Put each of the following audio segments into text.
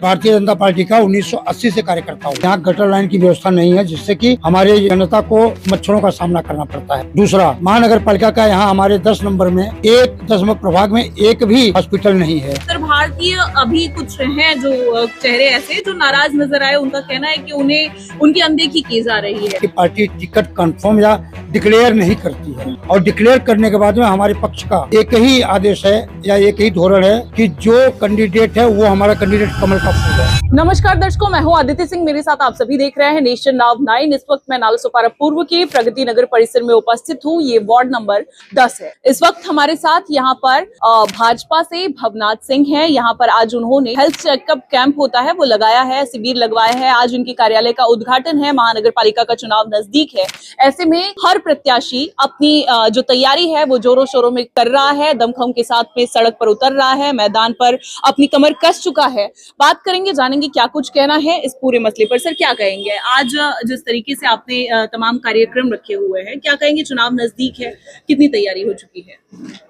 Bharatiya Janata party का 1980 से कार्यकर्ता हूँ। यहाँ गटर लाइन की व्यवस्था नहीं है, जिससे कि हमारे जनता को मच्छरों का सामना करना पड़ता है। दूसरा, महानगर पालिका का यहाँ हमारे 10 नंबर में 1 प्रभाग में एक भी हॉस्पिटल नहीं है। उत्तर भारतीय अभी कुछ हैं जो चेहरे ऐसे जो नाराज नजर आए, उनका कहना है कि उन्हें उनकी अनदेखी की जा रही है कि पार्टी टिकट कंफर्म या डिक्लेयर नहीं करती है, और डिक्लेयर करने के बाद में हमारे पक्ष का एक ही आदेश है या एक ही धोरण है कि जो कैंडिडेट है वो हमारा कैंडिडेट कमल का फूल है। नमस्कार दर्शकों, मैं हूं आदित्य सिंह, मेरे साथ आप सभी देख रहे हैं नेशन नाउ 9। इस वक्त मैं नालसोपारा पूर्व के प्रगति नगर परिसर में उपस्थित हूं। ये वार्ड नंबर 10 है। इस वक्त हमारे साथ यहाँ पर भाजपा से भवनाथ सिंह हैं। यहाँ पर आज उन्होंने हेल्थ चेकअप कैंप होता है वो लगाया है, शिविर लगवाया है। आज उनके कार्यालय का उद्घाटन है। महानगर पालिका का चुनाव नजदीक है, ऐसे में हर प्रत्याशी अपनी जो तैयारी है वो जोरों शोरों में कर रहा है, दमखम के साथ में सड़क पर उतर रहा है, मैदान पर अपनी कमर कस चुका है। बात करेंगे, जानेंगे क्या कुछ कहना है इस पूरे मसले पर। सर, क्या कहेंगे आज जिस तरीके से आपने तमाम कार्यक्रम रखे हुए हैं, क्या कहेंगे? चुनाव नजदीक है, कितनी तैयारी हो चुकी है?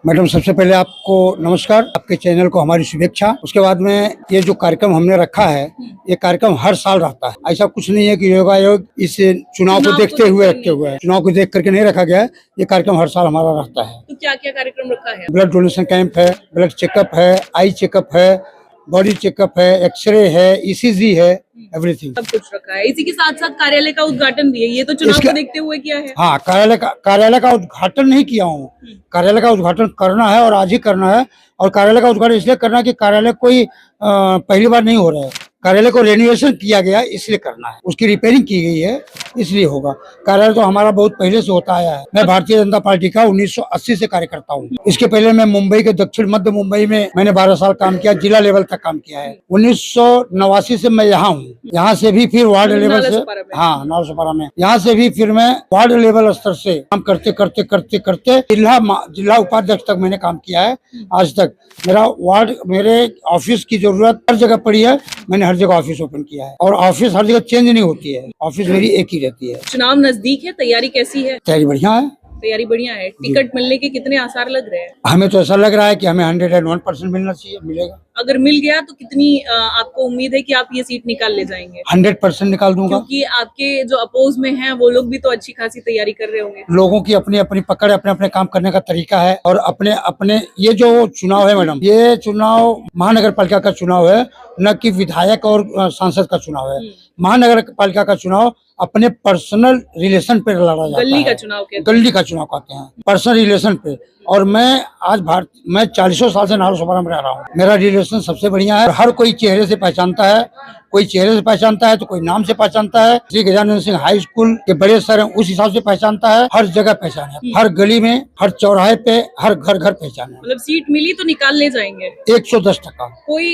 मैडम, सबसे पहले आपको नमस्कार, आपके चैनल को हमारी शुभेच्छा। उसके बाद में ये जो कार्यक्रम हमने रखा है, ये कार्यक्रम हर साल रहता है। ऐसा कुछ नहीं है कि योग आयोग इस चुनाव को देखते हुए रखे हुए है, चुनाव को देख करके नहीं रखा गया है। ये कार्यक्रम हर साल हमारा रहता है। तो क्या क्या कार्यक्रम रखा है? ब्लड डोनेशन कैंप है, ब्लड चेकअप है, आई चेकअप है, बॉडी चेकअप है, एक्सरे है, ईसीजी है, एवरीथिंग सब कुछ रखा है। इसी के साथ साथ कार्यालय का उद्घाटन भी है। ये तो चुनाव को देखते हुए किया है। हाँ, कार्यालय का उद्घाटन नहीं किया हूँ। कार्यालय का उद्घाटन करना है और आज ही करना है। और कार्यालय का उद्घाटन इसलिए करना है कि कार्यालय कोई पहली बार नहीं हो रहा है। कार्यालय को रेनोवेशन किया गया, इसलिए करना है। उसकी रिपेयरिंग की गई है, इसलिए होगा। कार्यालय तो हमारा बहुत पहले से होता आया है। मैं भारतीय जनता पार्टी का 1980 से कार्यकर्ता हूँ। इसके पहले मैं मुंबई के दक्षिण मध्य मुंबई में मैंने 12 साल काम किया, जिला लेवल तक काम किया है। 1989 से मैं यहाँ हूँ। यहाँ से भी फिर वार्ड लेवल से, हाँ, नालसोपारा में, यहाँ से भी फिर मैं वार्ड लेवल स्तर से काम करते करते करते करते जिला उपाध्यक्ष तक मैंने काम किया है। आज तक मेरा वार्ड, मेरे ऑफिस की जरूरत हर जगह पड़ी है। मैंने हर जगह ऑफिस ओपन किया है, और ऑफिस हर जगह चेंज नहीं होती है। ऑफिस मेरी एक ही रहती है। चुनाव नजदीक है, तैयारी कैसी है? तैयारी बढ़िया है। तैयारी बढ़िया है। टिकट मिलने के कितने आसार लग रहे हैं? हमें तो ऐसा लग रहा है कि हमें 101% मिलना चाहिए, मिलेगा। अगर मिल गया तो कितनी आपको उम्मीद है कि आप ये सीट निकाल ले जाएंगे? 100% निकाल दूंगा, क्योंकि आपके जो अपोज में हैं वो लोग भी तो अच्छी खासी तैयारी कर रहे होंगे। लोगों की अपनी अपनी पकड़, अपने अपने काम करने का तरीका है, और अपने अपने ये जो चुनाव है मैडम, ये चुनाव महानगर पालिका का चुनाव है, न कि विधायक और सांसद का चुनाव है। महानगर पालिका का चुनाव अपने पर्सनल रिलेशन पे लड़ा जाता है। गली का चुनाव कहते हैं। गली का चुनाव कहते हैं, पर्सनल रिलेशन पे। और मैं आज मैं 40 साल से नालसोपारा में रह रहा हूँ। मेरा रिलेशन सबसे बढ़िया है। हर कोई चेहरे से पहचानता है, कोई चेहरे से पहचानता है तो कोई नाम से पहचानता है। श्री गजानन सिंह हाई स्कूल के बड़े सर हैं, उस हिसाब से पहचानता है। हर जगह पहचान है, हर गली में, हर चौराहे पे, हर घर घर पहचान है। मतलब सीट मिली तो निकाल ले जाएंगे 110%। कोई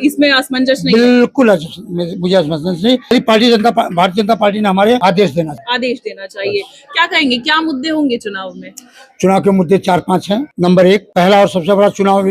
इसमें असमंजस नहीं? बिल्कुल मुझे असमंजस नहीं। भारतीय जनता पार्टी ने हमारे आदेश देना चाहिए। क्या कहेंगे, क्या मुद्दे होंगे चुनाव में? चुनाव के मुद्दे 4-5 हैं। नंबर 1, पहला और सबसे बड़ा चुनाव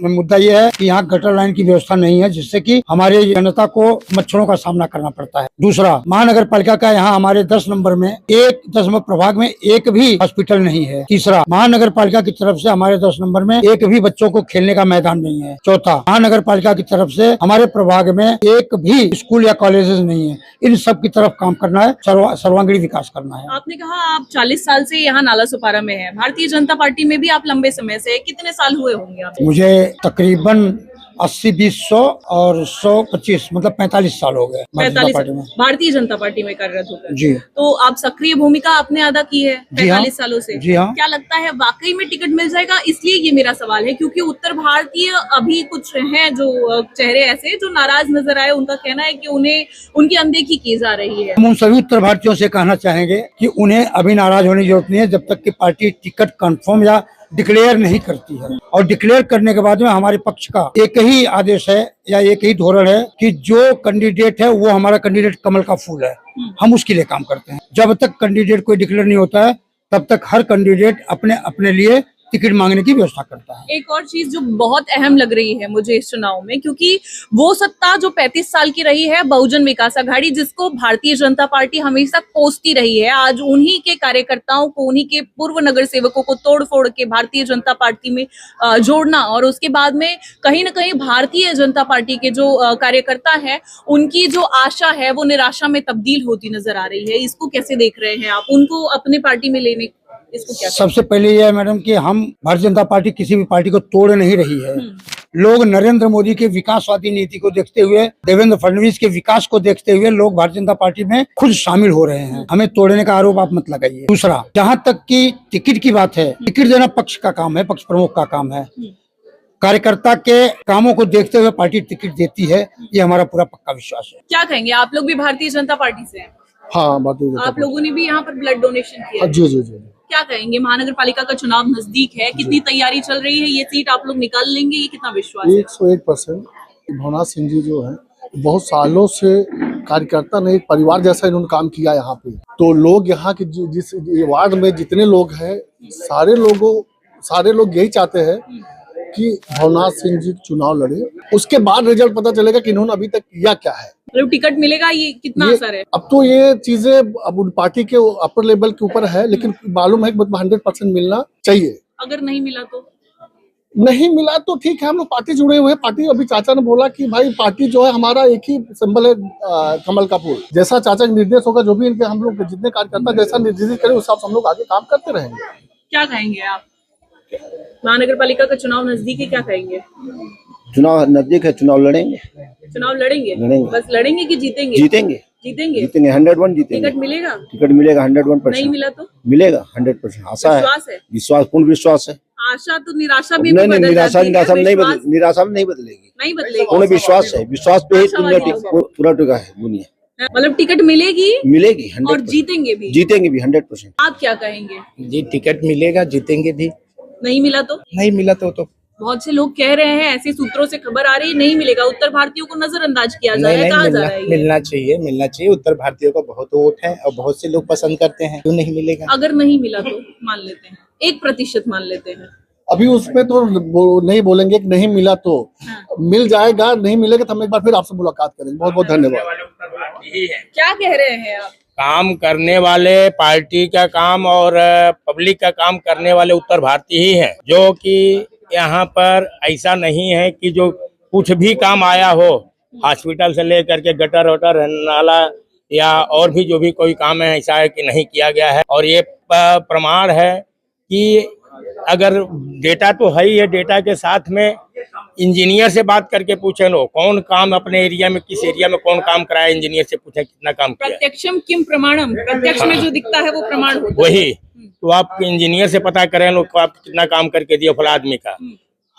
मुद्दा ये है कि यहाँ गटर लाइन की व्यवस्था नहीं है, जिससे कि हमारे जनता को मच्छरों का सामना करना पड़ता है। दूसरा, महानगर पालिका का यहाँ हमारे 10 नंबर में 1 प्रभाग में एक भी हॉस्पिटल नहीं है। तीसरा, महानगर पालिका की तरफ से हमारे 10 नंबर में एक भी बच्चों को खेलने का मैदान नहीं है। चौथा, महानगर पालिका की तरफ से हमारे प्रभाग में एक भी स्कूल या कॉलेजेस नहीं है। इन सब की तरफ काम करना है, सर्वांगीण विकास करना है। आपने कहा आप 40 साल से यहाँ नालासोपारा में है। भारतीय जनता पार्टी में भी आप लंबे समय से, कितने साल हुए होंगे आप? मुझे तकरीबन 80-20 और 100-25 मतलब 45 साल हो गए 45 भारतीय जनता पार्टी में कार्यरत होकर। जी। तो आप सक्रिय भूमिका आपने अदा की है 45 सालों से। जी हाँ। क्या लगता है वाकई में टिकट मिल जाएगा? इसलिए ये मेरा सवाल है क्योंकि उत्तर भारतीय अभी कुछ हैं जो चेहरे ऐसे जो नाराज नजर आए, उनका कहना है कि उन्हें उनकी अनदेखी की जा रही है। हम उन सभी उत्तर भारतीयों से कहना चाहेंगे कि उन्हें अभी नाराज होने की जरूरत नहीं है, जब तक कि पार्टी टिकट कंफर्म या डिक्लेयर नहीं करती है। और डिक्लेयर करने के बाद में हमारे पक्ष का एक ही आदेश है या एक ही धोरण है कि जो कैंडिडेट है वो हमारा कैंडिडेट कमल का फूल है। हम उसके लिए काम करते हैं। जब तक कैंडिडेट कोई डिक्लेयर नहीं होता है, तब तक हर कैंडिडेट अपने अपने लिए टिकट मांगने की व्यवस्था करता है। एक और चीज जो बहुत अहम लग रही है मुझे इस चुनाव में, क्योंकि वो सत्ता जो 35 साल की रही है बहुजन विकास आघाड़ी, जिसको भारतीय जनता पार्टी हमेशा कोसती रही है, आज उन्हीं के कार्यकर्ताओं को, उन्हीं के पूर्व नगर सेवकों को तोड़ फोड़ के भारतीय जनता पार्टी में जोड़ना, और उसके बाद में कहीं ना कहीं भारतीय जनता पार्टी के जो कार्यकर्ता है उनकी जो आशा है वो निराशा में तब्दील होती नजर आ रही है। इसको कैसे देख रहे हैं आप, उनको अपने पार्टी में लेने, इसको क्या? सबसे पहले यह है मैडम कि हम भारतीय जनता पार्टी किसी भी पार्टी को तोड़ नहीं रही है। लोग नरेंद्र मोदी के विकासवादी नीति को देखते हुए, देवेंद्र फडणवीस के विकास को देखते हुए लोग भारतीय जनता पार्टी में खुद शामिल हो रहे हैं। हमें तोड़ने का आरोप आप मत लगाइए। दूसरा, जहाँ तक की टिकट की बात है, टिकट देना पक्ष का काम है, पक्ष प्रमुख का काम है। कार्यकर्ता के कामों को देखते हुए पार्टी टिकट देती है, ये हमारा पूरा पक्का विश्वास है। क्या कहेंगे, आप लोग भी भारतीय जनता पार्टी से हैं? हाँ, भारतीय जनता आप लोगों ने भी यहाँ पर ब्लड डोनेशन किया है? जी जी जी। क्या कहेंगे, महानगर पालिका का चुनाव नजदीक है, कितनी तैयारी चल रही है, ये सीट आप लोग निकाल लेंगे, ये कितना विश्वास है? 101% भवनाथ सिंह जी जो है बहुत सालों से कार्यकर्ता ने, एक परिवार जैसा इन्होंने काम किया यहाँ पे। तो लोग यहाँ के जिस वार्ड में जितने लोग हैं, सारे लोग यही चाहते हैं कि भवनाथ सिंह जी चुनाव लड़े। उसके बाद रिजल्ट पता चलेगा कि इन्होंने अभी तक किया क्या है। मतलब टिकट मिलेगा, ये कितना असर है? अब तो ये चीजें अब पार्टी के अपर लेवल के ऊपर है, लेकिन मालूम है कि 100% मिलना चाहिए। अगर नहीं मिला तो? नहीं मिला तो ठीक है, हम लोग पार्टी जुड़े हुए हैं। पार्टी, अभी चाचा ने बोला कि भाई पार्टी जो है हमारा एक ही सिंबल है, कमल का फूल। जैसा चाचा का निर्देश होगा, जो भी इनके हम लोग जितने कार्यकर्ता जैसा निर्देशित करें, उस हिसाब से हम लोग आगे काम करते रहेंगे। क्या कहेंगे आप, महानगर पालिका का चुनाव नजदीक है, क्या कहेंगे? चुनाव नजदीक है, चुनाव लड़ेंगे। चुनाव लड़ेंगे? बस लड़ेंगे कि जीतेंगे? जीतेंगे 101 जीतेंगे। टिकट मिलेगा? टिकट मिलेगा 101%। नहीं मिला तो? मिलेगा 100%। आशा है, विश्वास है? विश्वास, पूर्ण विश्वास है। आशा तो निराशा भी नहीं, बदल निराशा जाती है, निराशा में नहीं विश्वास निराशा में नहीं बदलेगी, नहीं बदलेगी। पूर्ण विश्वास है। विश्वास पे ही दुनिया पूरा टिका है दुनिया। मतलब टिकट मिलेगी मिलेगी 100%। और जीतेंगे भी? जीतेंगे भी 100%। आप क्या कहेंगे? जी टिकट मिलेगा, जीतेंगे भी। नहीं मिला तो? नहीं मिला तो बहुत से लोग कह रहे हैं, ऐसे सूत्रों से खबर आ रही है, नहीं मिलेगा, उत्तर भारतीयों को नजरअंदाज किया जा रहा है, कहा जा रहा है ये? मिलना चाहिए। उत्तर भारतीयों को बहुत वोट है और बहुत से लोग पसंद करते हैं, क्यों नहीं मिलेगा? अगर नहीं मिला तो मान लेते हैं, 1% मान लेते हैं। अभी उसमें तो नहीं बोलेंगे कि नहीं मिला तो मिल जाएगा, नहीं मिलेगा तो हम एक बार फिर आपसे मुलाकात करेंगे। बहुत बहुत धन्यवाद। क्या कह रहे हैं आप? काम करने वाले, पार्टी का काम और पब्लिक का काम करने वाले उत्तर भारतीय ही हैं, जो कि यहाँ पर ऐसा नहीं है कि जो कुछ भी काम आया हो, हॉस्पिटल से लेकर के गटर वटर नाला या और भी जो भी कोई काम है, ऐसा है कि नहीं किया गया है। और ये प्रमाण है कि अगर डेटा तो है ही है, डेटा के साथ में इंजीनियर से बात करके पूछे लो कौन काम अपने एरिया में, किस एरिया में कौन काम कराया, इंजीनियर से पूछे कितना काम किया। प्रत्यक्षम किम प्रमाणम, प्रत्यक्ष में जो दिखता है वो प्रमाण होता है। वही तो आप इंजीनियर से पता करें लो आप कितना काम करके दिया फला आदमी का।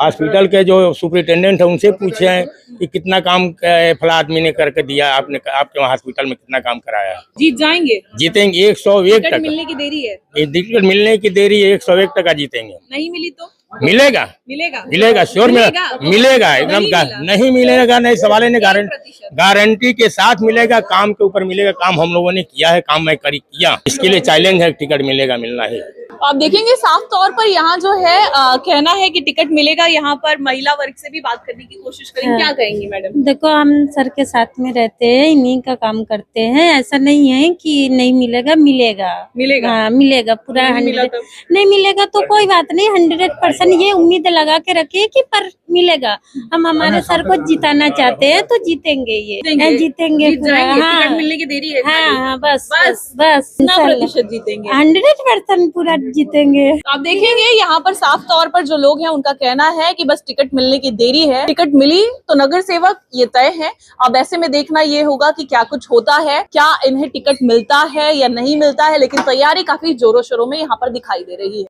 हॉस्पिटल के जो सुपरिटेंडेंट है उनसे पूछे कि कितना काम फला आदमी ने करके दिया, आपने आपके वहाँ हॉस्पिटल में कितना काम कराया है। जीत जाएंगे? जीतेंगे 101 टिकट टका। मिलने की देरी है? टिकट मिलने की देरी है, 101 टका जीतेंगे। नहीं मिली तो? मिलेगा मिलेगा श्योर मिलेगा एकदम। नहीं मिलेगा नहीं सवाल है, गारंटी के साथ मिलेगा, काम के ऊपर मिलेगा। काम हम लोगों ने किया है, काम मैं किया, इसके लिए चैलेंज है, टिकट मिलेगा, मिलना है। आप देखेंगे साफ तौर पर यहाँ जो है कहना है कि टिकट मिलेगा। यहाँ पर महिला वर्ग से भी बात करने की कोशिश करेंगे। क्या कहेंगी मैडम? देखो, हम सर के साथ में रहते हैं, इन्हीं का काम करते हैं। ऐसा नहीं है कि नहीं मिलेगा, मिलेगा। हाँ, मिलेगा पूरा। नहीं मिलेगा तो कोई बात नहीं, 100% ये उम्मीद लगा के रखिए कि पर मिलेगा। हम हमारे सर को जिताना चाहते हैं तो जीतेंगे, ये जीतेंगे पूरा। हाँ, टिकट मिलने की देरी है? हाँ, बस 100% जीतेंगे, 100% पूरा जीतेंगे। आप देखेंगे यहाँ पर साफ तौर पर जो लोग हैं उनका कहना है कि बस टिकट मिलने की देरी है। टिकट मिली तो नगर सेवक ये तय है। अब ऐसे में देखना ये होगा कि क्या कुछ होता है, क्या इन्हें टिकट मिलता है या नहीं मिलता है, लेकिन तैयारी काफी जोरों शोरों में यहाँ पर दिखाई दे रही है।